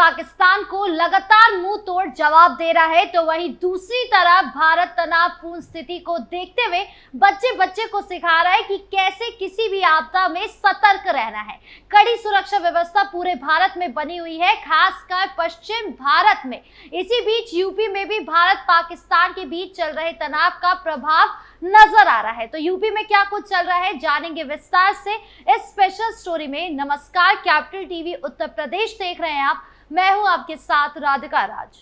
पाकिस्तान को लगातार मुंह तोड़ जवाब दे रहा है, तो वहीं दूसरी तरफ भारत तनावपूर्ण स्थिति को देखते हुए बच्चे बच्चे को सिखा रहा है कि कैसे किसी भी आपदा में सतर्क रहना है। कड़ी सुरक्षा व्यवस्था पूरे भारत में बनी हुई है, खासकर पश्चिम भारत में। इसी बीच यूपी में भी भारत पाकिस्तान के बीच चल रहे तनाव का प्रभाव नजर आ रहा है। तो यूपी में क्या कुछ चल रहा है, जानेंगे विस्तार से इस स्पेशल स्टोरी में। नमस्कार, कैपिटल टीवी उत्तर प्रदेश देख रहे हैं आप। मैं हूं आपके साथ राधिका राज।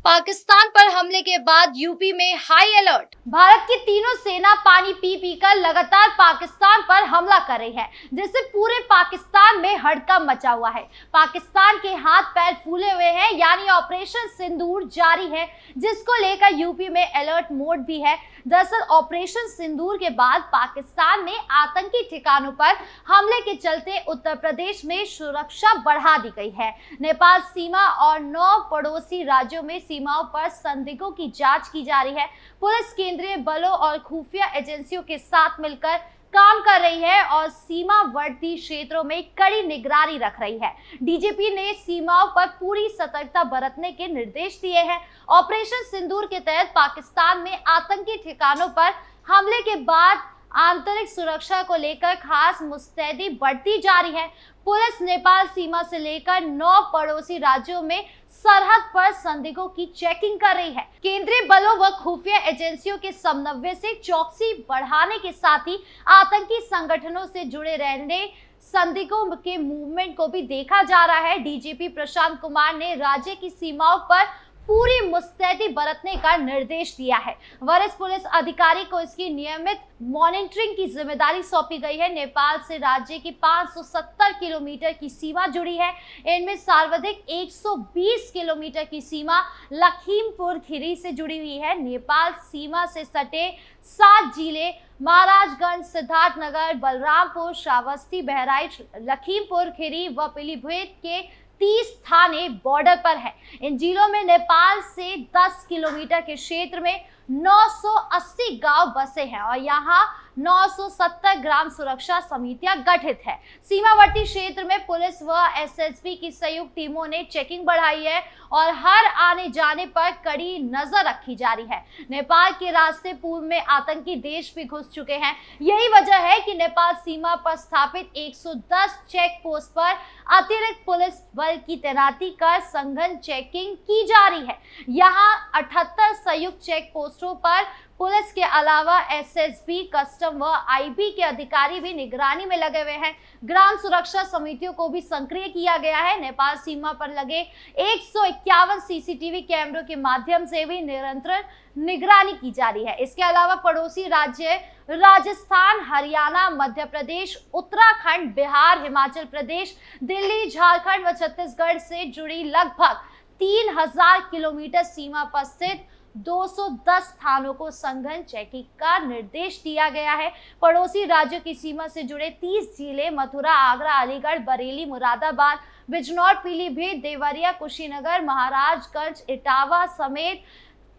पाकिस्तान पर हमले के बाद यूपी में हाई अलर्ट। भारत की तीनों सेना पानी पी पी कर लगातार पाकिस्तान पर हमला कर रही है, जिससे पूरे पाकिस्तान में हड़कंप मचा हुआ है। पाकिस्तान के हाथ पैर फूले हुए हैं, यानी ऑपरेशन सिंदूर जारी है, जिसको लेकर यूपी में अलर्ट मोड भी है। दरअसल ऑपरेशन सिंदूर के बाद पाकिस्तान में आतंकी ठिकानों पर हमले के चलते उत्तर प्रदेश में सुरक्षा बढ़ा दी गई है। नेपाल सीमा और 9 पड़ोसी राज्यों में सीमाओं पर संदिग्धों की जांच की जा रही है। पुलिस केंद्रीय बलों और खुफिया एजेंसियों के साथ मिलकर काम कर रही है और सीमावर्ती क्षेत्रों में कड़ी निगरानी रख रही है। डीजीपी ने सीमाओं पर पूरी सतर्कता बरतने के निर्देश दिए हैं। ऑपरेशन सिंदूर के तहत पाकिस्तान में आतंकी ठिकानों पर हमले के बाद आंतरिक सुरक्षा को लेकर खास मुस्तैदी बढ़ती जा रही है। पुलिस नेपाल सीमा से लेकर 9 पड़ोसी राज्यों में सरहद पर संदिग्धों की चेकिंग कर रही है। केंद्रीय बलों व खुफिया एजेंसियों के समन्वय से चौकसी बढ़ाने के साथ ही आतंकी संगठनों से जुड़े रहने संदिग्धों के मूवमेंट को भी देखा जा रहा है। डीजीपी प्रशांत कुमार ने राज्य की सीमाओं पर पूरी मुस्तैदी बरतने का निर्देश दिया है। वरिष्ठ पुलिस अधिकारी को इसकी नियमित मॉनिटरिंग की जिम्मेदारी सौंपी गई है। नेपाल से राज्य की 570 किलोमीटर की सीमा जुड़ी है। इनमें सर्वाधिक 120 किलोमीटर की सीमा लखीमपुर खीरी से जुड़ी हुई है। नेपाल सीमा से सटे 7 जिले महाराजगंज, सिद्धार्थनगर, बलरामपुर, श्रावस्ती, बहराइच, लखीमपुर खीरी व पीलीभीत के 30 थाने बॉर्डर पर है। इन जिलों में नेपाल से 10 किलोमीटर के क्षेत्र में 980 गांव बसे हैं और यहाँ 970 ग्राम सुरक्षा समितियां गठित है। सीमावर्ती क्षेत्र में पुलिस व एसएसबी की संयुक्त टीमों ने चेकिंग बढ़ाई है और हर आने जाने पर कड़ी नजर रखी जा रही है। नेपाल के रास्ते पूर्व में आतंकी देश भी घुस चुके हैं। यही वजह है कि नेपाल सीमा पर स्थापित 110 चेक पोस्ट पर अतिरिक्त पुलिस बल की तैनाती कर सघन चेकिंग की जा रही है। यहाँ 78 संयुक्त चेक पोस्टों पर पुलिस के अलावा एसएसबी, कस्टम व आईबी के अधिकारी भी निगरानी में लगे हुए हैं। ग्राम सुरक्षा समितियों को भी सक्रिय किया गया है। नेपाल सीमा पर लगे 151 सीसीटीवी कैमरों के माध्यम से भी निरंतर निगरानी की जा रही है। इसके अलावा पड़ोसी राज्य राजस्थान, हरियाणा, मध्य प्रदेश, उत्तराखंड, बिहार, हिमाचल प्रदेश, दिल्ली, झारखंड व छत्तीसगढ़ से जुड़ी लगभग 3000 किलोमीटर सीमा पर स्थित 210 थानों को सघन चेकिंग का निर्देश दिया गया है। पड़ोसी राज्यों की सीमा से जुड़े 30 जिले मथुरा, आगरा, अलीगढ़, बरेली, मुरादाबाद, बिजनौर, पीलीभीत, देवरिया, कुशीनगर, महाराजगंज, इटावा समेत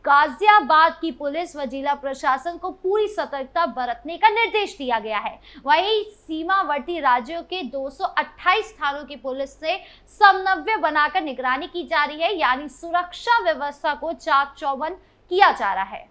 गाजियाबाद की पुलिस व जिला प्रशासन को पूरी सतर्कता बरतने का निर्देश दिया गया है। वहीं सीमावर्ती राज्यों के 228 थानों की पुलिस से समन्वय बनाकर निगरानी की जा रही है, यानी सुरक्षा व्यवस्था को चाक चौबंद किया जा रहा है।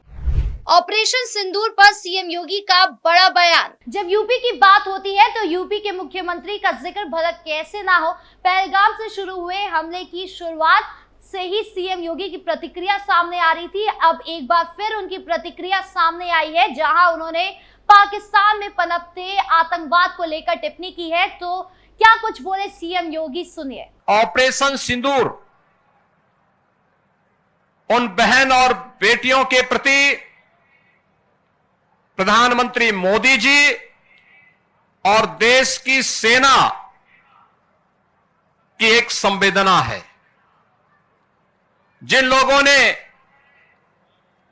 ऑपरेशन सिंदूर पर सीएम योगी का बड़ा बयान। जब यूपी की बात होती है तो यूपी के मुख्यमंत्री का जिक्र भला कैसे ना हो। पहलगाम से शुरू हुए हमले की शुरुआत से ही सीएम योगी की प्रतिक्रिया सामने आ रही थी। अब एक बार फिर उनकी प्रतिक्रिया सामने आई है, जहां उन्होंने पाकिस्तान में पनपते आतंकवाद को लेकर टिप्पणी की है। तो क्या कुछ बोले सीएम योगी, सुनिए। ऑपरेशन सिंदूर उन बहन और बेटियों के प्रति प्रधानमंत्री मोदी जी और देश की सेना की एक संवेदना है। जिन लोगों ने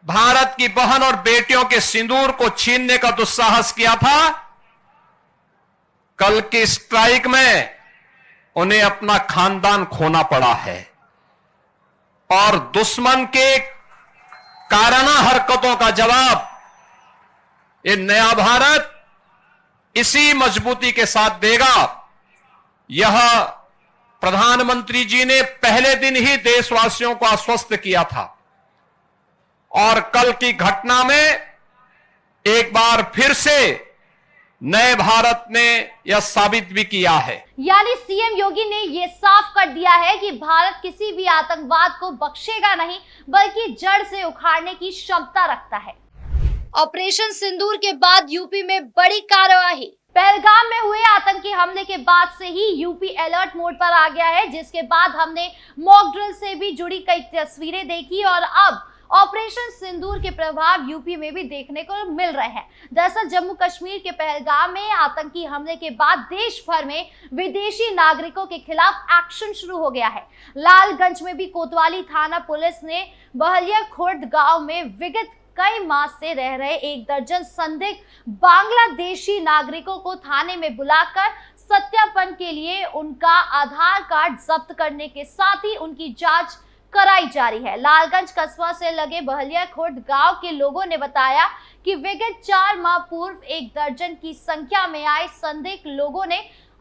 भारत की बहन और बेटियों के सिंदूर को छीनने का दुस्साहस किया था, कल की स्ट्राइक में उन्हें अपना खानदान खोना पड़ा है और दुश्मन के काराना हरकतों का जवाब ये नया भारत इसी मजबूती के साथ देगा। यह प्रधानमंत्री जी ने पहले दिन ही देशवासियों को आश्वस्त किया था और कल की घटना में एक बार फिर से नए भारत ने यह साबित भी किया है। यानी सीएम योगी ने यह साफ कर दिया है कि भारत किसी भी आतंकवाद को बख्शेगा नहीं, बल्कि जड़ से उखाड़ने की क्षमता रखता है। ऑपरेशन सिंदूर के बाद यूपी में बड़ी कार्रवाई। पहलगाम में हुए आतंकी हमले के बाद से ही यूपी अलर्ट मोड पर आ गया है, जिसके बाद हमने मॉक ड्रिल से भी जुड़ी कई तस्वीरें देखी और अब ऑपरेशन सिंदूर के प्रभाव यूपी में भी देखने को मिल रहे हैं। दरअसल जम्मू कश्मीर के पहलगाम में आतंकी हमले के बाद देश भर में विदेशी नागरिकों के खिलाफ एक्शन शुरू हो गया है। लालगंज में भी कोतवाली थाना पुलिस ने बहलिया खुर्द गांव में विगत कई माह से रह रहे 1 दर्जन संदिग्ध बांग्लादेशी नागरिकों को थाने में बुलाकर सत्यापन के लिए उनका आधार कार्ड जब्त करने के साथ ही उनकी जांच कराई जा रही है। लालगंज कस्बा से लगे बहलिया खुर्द गांव के लोगों ने बताया कि विगत 4 माह पूर्व 1 दर्जन की संख्या में आए संदिग्ध लोगों ने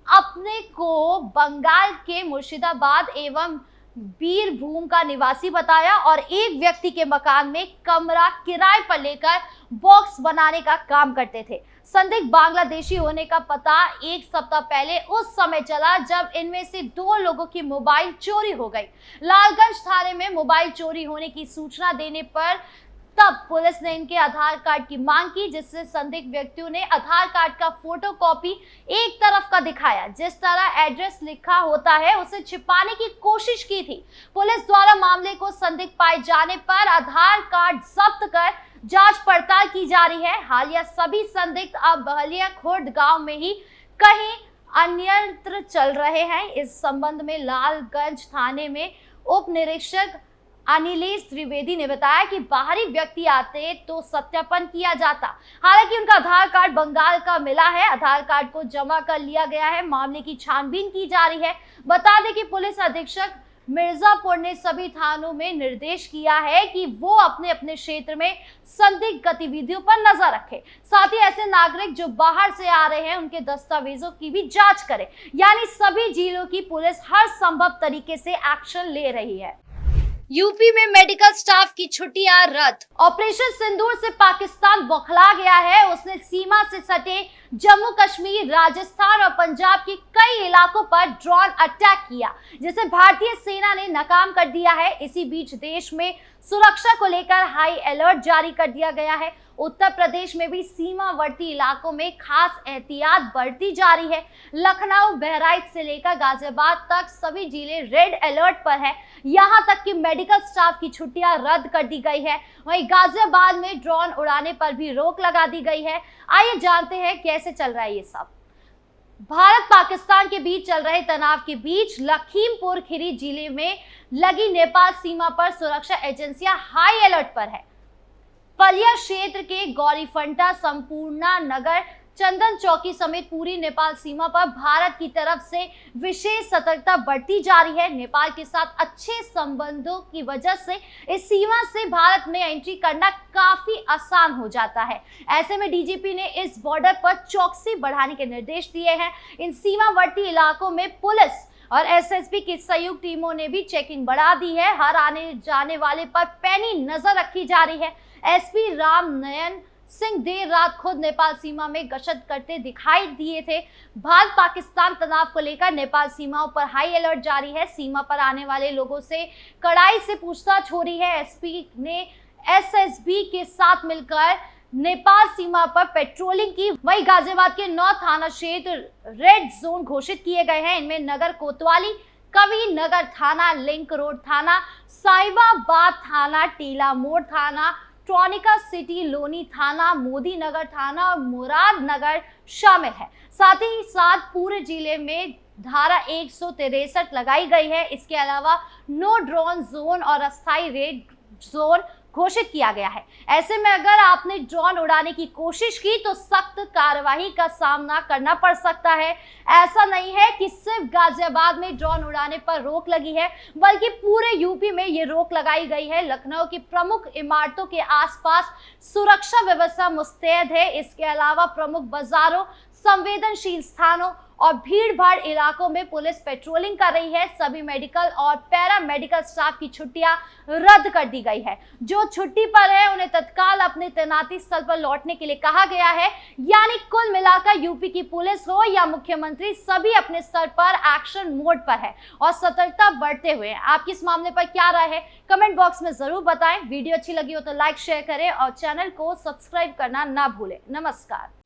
अपने को बंगाल के मुर्शिदाबाद एवं बीरभूम का निवासी बताया और एक व्यक्ति के मकान में कमरा किराए पर लेकर बॉक्स बनाने का काम करते थे। संदिग्ध बांग्लादेशी होने का पता 1 सप्ताह पहले उस समय चला जब इनमें से 2 लोगों की मोबाइल चोरी हो गई। लालगंज थाने में मोबाइल चोरी होने की सूचना देने पर तब पुलिस ने इनके आधार कार्ड की मांग की, जिससे संदिग्ध व्यक्तियों ने आधार कार्ड का फोटोकॉपी एक तरफ का दिखाया। जिस तरह एड्रेस लिखा होता है उसे छिपाने की कोशिश की थी। पुलिस द्वारा मामले को संदिग्ध पाए जाने पर आधार कार्ड जब्त कर जांच पड़ताल की जा रही है। हालिया सभी संदिग्ध अब बहलिया खुर्द गांव में ही कहीं अन्यत्र चल रहे हैं। इस संबंध में लालगंज थाने में उप निरीक्षक अनिलेश त्रिवेदी ने बताया कि बाहरी व्यक्ति आते तो सत्यापन किया जाता। हालांकि उनका आधार कार्ड बंगाल का मिला है। आधार कार्ड को जमा कर लिया गया है। मामले की छानबीन की जा रही है। बता दें कि पुलिस अधीक्षक मिर्जापुर ने सभी थानों में निर्देश किया है कि वो अपने अपने क्षेत्र में संदिग्ध गतिविधियों पर नजर रखें। साथ ही ऐसे नागरिक जो बाहर से आ रहे हैं उनके दस्तावेजों की भी जांच करें। यानी सभी जिलों की पुलिस हर संभव तरीके से एक्शन ले रही है। यूपी में मेडिकल स्टाफ की छुट्टियां रद्द। ऑपरेशन सिंदूर से पाकिस्तान बौखला गया है। उसने सीमा से सटे जम्मू कश्मीर, राजस्थान और पंजाब के कई इलाकों पर ड्रोन अटैक किया, जिसे भारतीय सेना ने नाकाम कर दिया है। इसी बीच देश में सुरक्षा को लेकर हाई अलर्ट जारी कर दिया गया है। उत्तर प्रदेश में भी सीमावर्ती इलाकों में खास एहतियात बरती जा रही है। लखनऊ, बहराइच से लेकर गाजियाबाद तक सभी जिले रेड अलर्ट पर है। यहां तक कि मेडिकल स्टाफ की छुट्टियां रद्द कर दी गई है। वहीं गाजियाबाद में ड्रोन उड़ाने पर भी रोक लगा दी गई है। आइए जानते हैं कैसे चल रहा है ये सब। भारत पाकिस्तान के बीच चल रहे तनाव के बीच लखीमपुर खीरी जिले में लगी नेपाल सीमा पर सुरक्षा एजेंसियां हाई अलर्ट पर है। पलिया क्षेत्र के गौरीफंटा, संपूर्णा नगर, चंदन चौकी समेत पूरी नेपाल सीमा पर भारत की तरफ से विशेष सतर्कता बढ़ती जा रही है। नेपाल के साथ अच्छे संबंधों की वजह से इस सीमा से भारत में एंट्री करना काफी आसान हो जाता है। ऐसे में डीजीपी ने इस बॉर्डर पर चौकसी बढ़ाने के निर्देश दिए हैं। इन सीमावर्ती इलाकों में पुलिस और एसएसबी की संयुक्त टीमों ने भी चेकिंग बढ़ा दी है। हर आने जाने वाले पर पैनी नजर रखी जा रही है। एसपी राम नयन सिंह देर रात खुद नेपाल सीमा में गश्त करते दिखाई दिए थे। भारत पाकिस्तान तनाव को लेकर नेपाल सीमाओं पर हाई अलर्ट जारी है। सीमा पर आने वाले लोगों से कड़ाई से पूछताछ हो रही है। एसपी ने एसएसबी के साथ मिलकर नेपाल सीमा पर पेट्रोलिंग की। वहीं गाजियाबाद के 9 थाना क्षेत्र रेड जोन घोषित किए गए हैं। इनमें नगर कोतवाली, कवि नगर थाना, लिंक रोड थाना, साहिबाबाद थाना, टीला मोड़ थाना, ट्रॉनिका सिटी, लोनी थाना, मोदी नगर थाना और मुराद नगर शामिल है। साथ ही साथ पूरे जिले में धारा 163 लगाई गई है। इसके अलावा नो ड्रोन जोन और अस्थायी रेड जोन घोषित किया गया है। ऐसे में अगर आपने ड्रोन उड़ाने की कोशिश की तो सख्त कार्रवाई का सामना करना पड़ सकता है। ऐसा नहीं है कि सिर्फ गाजियाबाद में ड्रोन उड़ाने पर रोक लगी है, बल्कि पूरे यूपी में ये रोक लगाई गई है। लखनऊ की प्रमुख इमारतों के आसपास सुरक्षा व्यवस्था मुस्तैद है। इसके अलावा प्रमुख बाजारों, संवेदनशील स्थानों और भीड़ भाड़ इलाकों में पुलिस पेट्रोलिंग कर रही है। सभी मेडिकल और पैरा मेडिकल स्टाफ की छुट्टियां रद्द कर दी गई है। जो छुट्टी पर है उन्हें तत्काल अपने तैनाती स्थल पर लौटने के लिए कहा गया है। यानी कुल मिलाकर यूपी की पुलिस हो या मुख्यमंत्री, सभी अपने स्तर पर एक्शन मोड पर है और सतर्कता बढ़ते हुए। आपकी इस मामले पर क्या राय है, कमेंट बॉक्स में जरूर बताएं। वीडियो अच्छी लगी हो तो लाइक शेयर करें और चैनल को सब्सक्राइब करना ना भूलें। नमस्कार।